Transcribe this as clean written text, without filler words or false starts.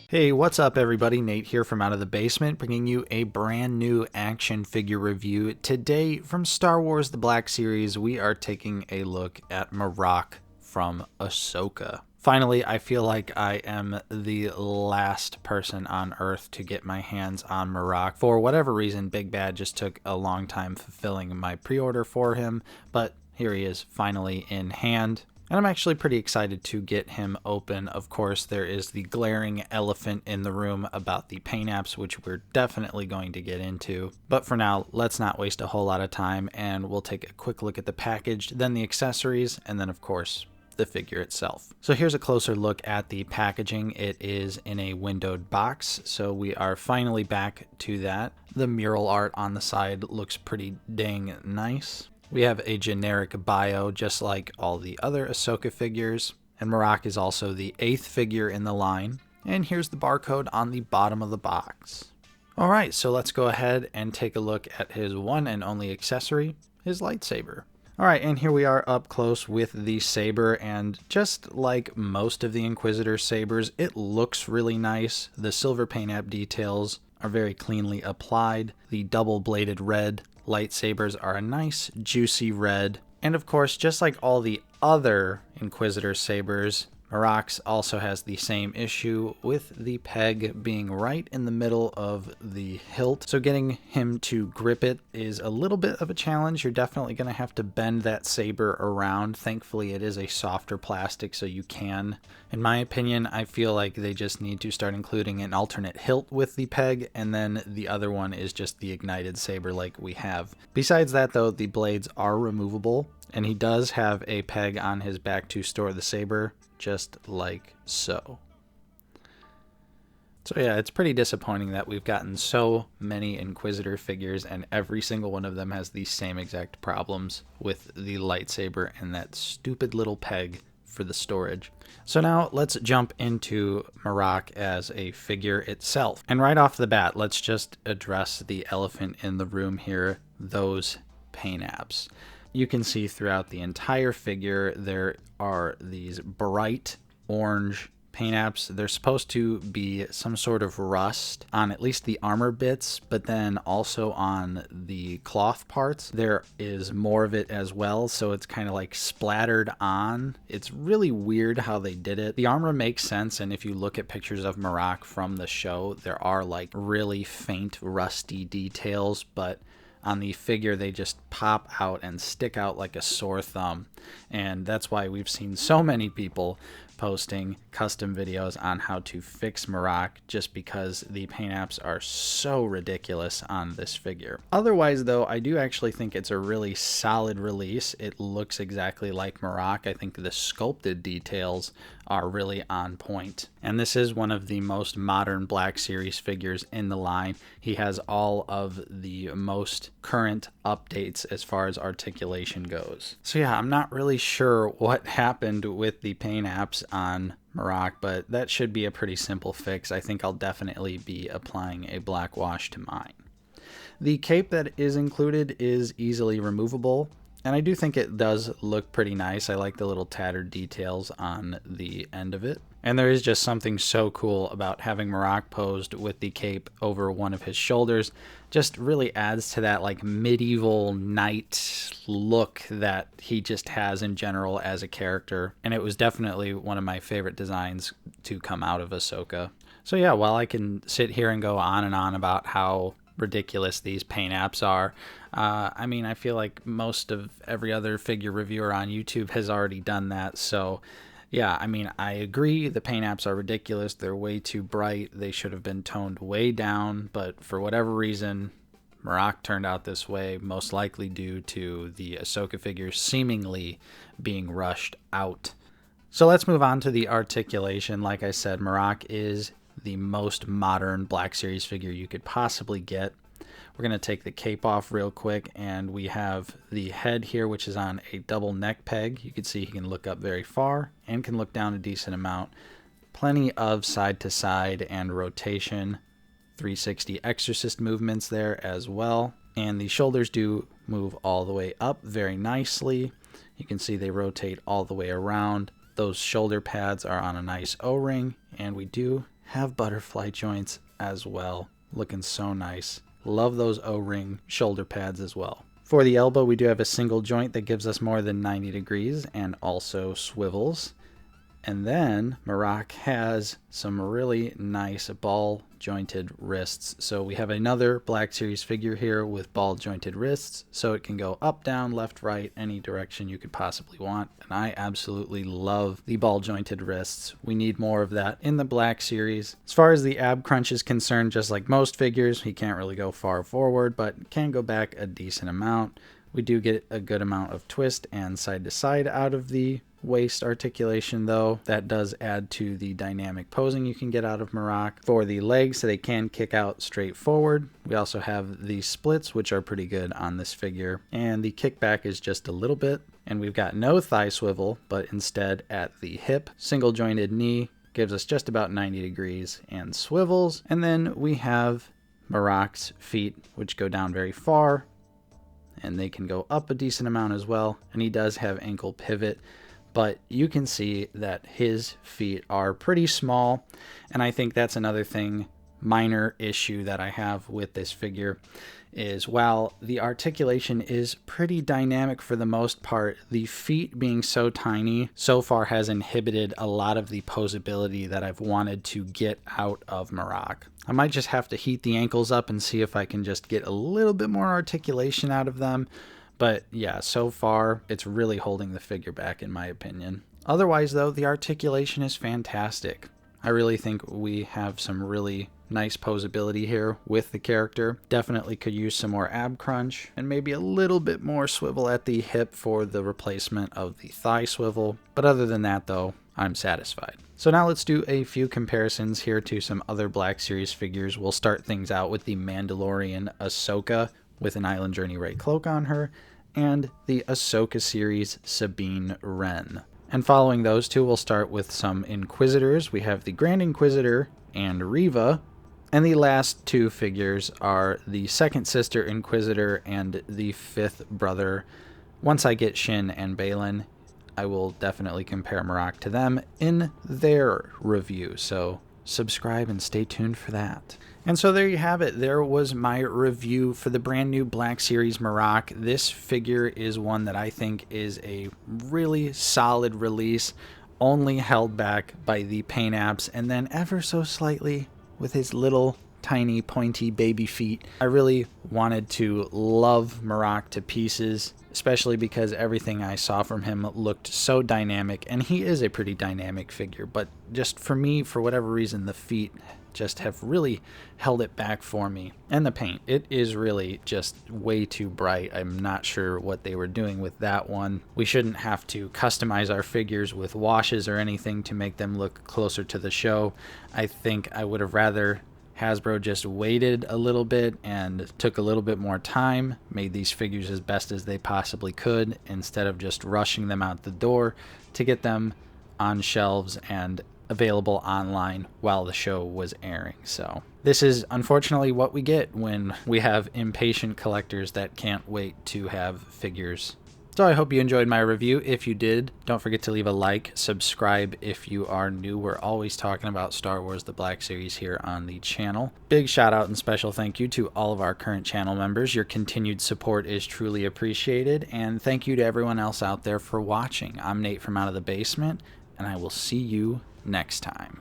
Hey, what's up everybody? Nate here from Out of the Basement, bringing you a brand new action figure review. Today, from Star Wars The Black Series, we are taking a look at MARROK from Ahsoka. Finally, I feel like I am the last person on Earth to get my hands on MARROK. For whatever reason, Big Bad just took a long time fulfilling my pre-order for him, but here he is finally in hand. And I'm actually pretty excited to get him open. Of course, there is the glaring elephant in the room about the paint apps, which we're definitely going to get into. But for now, let's not waste a whole lot of time, and we'll take a quick look at the package, then the accessories, and then of course, the figure itself. So here's a closer look at the packaging. It is in a windowed box, so we are finally back to that. The mural art on the side looks pretty dang nice. We have a generic bio, just like all the other Ahsoka figures, and MARROK is also the 8th figure in the line. And here's the barcode on the bottom of the box. Alright, so let's go ahead and take a look at his one and only accessory, his lightsaber. Alright, and here we are up close with the saber, and just like most of the Inquisitor sabers, it looks really nice. The silver paint app details are very cleanly applied. The double-bladed red lightsabers are a nice juicy red, and of course, just like all the other Inquisitor sabers, MARROK's also has the same issue with the peg being right in the middle of the hilt. So getting him to grip it is a little bit of a challenge. You're definitely going to have to bend that saber around. Thankfully, it is a softer plastic, so you can. In my opinion, I feel like they just need to start including an alternate hilt with the peg, and then the other one is just the ignited saber like we have. Besides that, though, the blades are removable, and he does have a peg on his back to store the saber, just like so. So yeah, it's pretty disappointing that we've gotten so many Inquisitor figures and every single one of them has the same exact problems with the lightsaber and that stupid little peg for the storage. So now let's jump into MARROK as a figure itself. And right off the bat, let's just address the elephant in the room here, those paint apps. You can see throughout the entire figure there are these bright orange paint apps. They're supposed to be some sort of rust on at least the armor bits, but then also on the cloth parts there is more of it as well, so it's kind of like splattered on. It's really weird how they did it. The armor makes sense, and if you look at pictures of MARROK from the show, there are like really faint rusty details, but on the figure they just pop out and stick out like a sore thumb, and that's why we've seen so many people posting custom videos on how to fix MARROK, just because the paint apps are so ridiculous on this figure. Otherwise though, I do actually think it's a really solid release. It looks exactly like MARROK. I think the sculpted details are really on point. And this is one of the most modern Black Series figures in the line. He has all of the most current updates as far as articulation goes. So yeah, I'm not really sure what happened with the paint apps on MARROK, but that should be a pretty simple fix. I think I'll definitely be applying a black wash to mine. The cape that is included is easily removable, and I do think it does look pretty nice. I like the little tattered details on the end of it. And there is just something so cool about having MARROK posed with the cape over one of his shoulders. Just really adds to that like medieval knight look that he just has in general as a character. And it was definitely one of my favorite designs to come out of Ahsoka. So yeah, while I can sit here and go on and on about how ridiculous these paint apps are, I mean, I feel like most of every other figure reviewer on YouTube has already done that. So yeah, I mean, I agree the paint apps are ridiculous. They're way too bright. They should have been toned way down, but for whatever reason, MARROK turned out this way, most likely due to the Ahsoka figures seemingly being rushed out. So let's move on to the articulation. Like I said, MARROK is the most modern Black Series figure you could possibly get. We're going to take the cape off real quick, and we have the head here, which is on a double neck peg. You can see he can look up very far and can look down a decent amount. Plenty of side to side and rotation. 360 exorcist movements there as well. And the shoulders do move all the way up very nicely. You can see they rotate all the way around. Those shoulder pads are on a nice O-ring, and we do have butterfly joints as well. Looking so nice. Love those O-ring shoulder pads as well. For the elbow, we do have a single joint that gives us more than 90 degrees and also swivels. And then MARROK has some really nice ball jointed wrists. So we have another Black Series figure here with ball jointed wrists, so it can go up, down, left, right, any direction you could possibly want. And I absolutely love the ball jointed wrists. We need more of that in the Black Series. As far as the ab crunch is concerned, just like most figures, he can't really go far forward, but can go back a decent amount. We do get a good amount of twist and side to side out of the waist articulation, though. That does add to the dynamic posing you can get out of MARROK. For the legs, they can kick out straight forward. We also have the splits, which are pretty good on this figure. And the kickback is just a little bit. And we've got no thigh swivel, but instead at the hip. Single jointed knee gives us just about 90 degrees and swivels. And then we have MARROK's feet, which go down very far, and they can go up a decent amount as well. And he does have ankle pivot, but you can see that his feet are pretty small. And I think that's another thing, minor issue that I have with this figure, is while the articulation is pretty dynamic for the most part, the feet being so tiny so far has inhibited a lot of the posability that I've wanted to get out of MARROK. I might just have to heat the ankles up and see if I can just get a little bit more articulation out of them. But yeah, so far it's really holding the figure back in my opinion. Otherwise though, the articulation is fantastic. I really think we have some really nice posability here with the character. Definitely could use some more ab crunch and maybe a little bit more swivel at the hip for the replacement of the thigh swivel. But other than that though, I'm satisfied. So now let's do a few comparisons here to some other Black Series figures. We'll start things out with the Mandalorian Ahsoka with an Island Journey Ray cloak on her, and the Ahsoka series Sabine Wren. And following those two, we'll start with some Inquisitors. We have the Grand Inquisitor and Reva. And the last two figures are the second sister Inquisitor and the fifth brother. Once I get Shin and Balin, I will definitely compare MARROK to them in their review. So subscribe and stay tuned for that. And so there you have it. There was my review for the brand new Black Series MARROK. This figure is one that I think is a really solid release, only held back by the paint apps and then ever so slightly with his little tiny pointy baby feet. I really wanted to love MARROK to pieces, especially because everything I saw from him looked so dynamic, and he is a pretty dynamic figure, but just for me, for whatever reason, the feet just have really held it back for me. And the paint, it is really just way too bright. I'm not sure what they were doing with that one. We shouldn't have to customize our figures with washes or anything to make them look closer to the show. I think I would have rather Hasbro just waited a little bit and took a little bit more time, made these figures as best as they possibly could, instead of just rushing them out the door to get them on shelves and available online while the show was airing. So this is unfortunately what we get when we have impatient collectors that can't wait to have figures. So I hope you enjoyed my review. If you did, don't forget to leave a like, subscribe if you are new. We're always talking about Star Wars The Black Series here on the channel. Big shout out and special thank you to all of our current channel members. Your continued support is truly appreciated, and thank you to everyone else out there for watching. I'm Nate from Out of the Basement, and I will see you next time.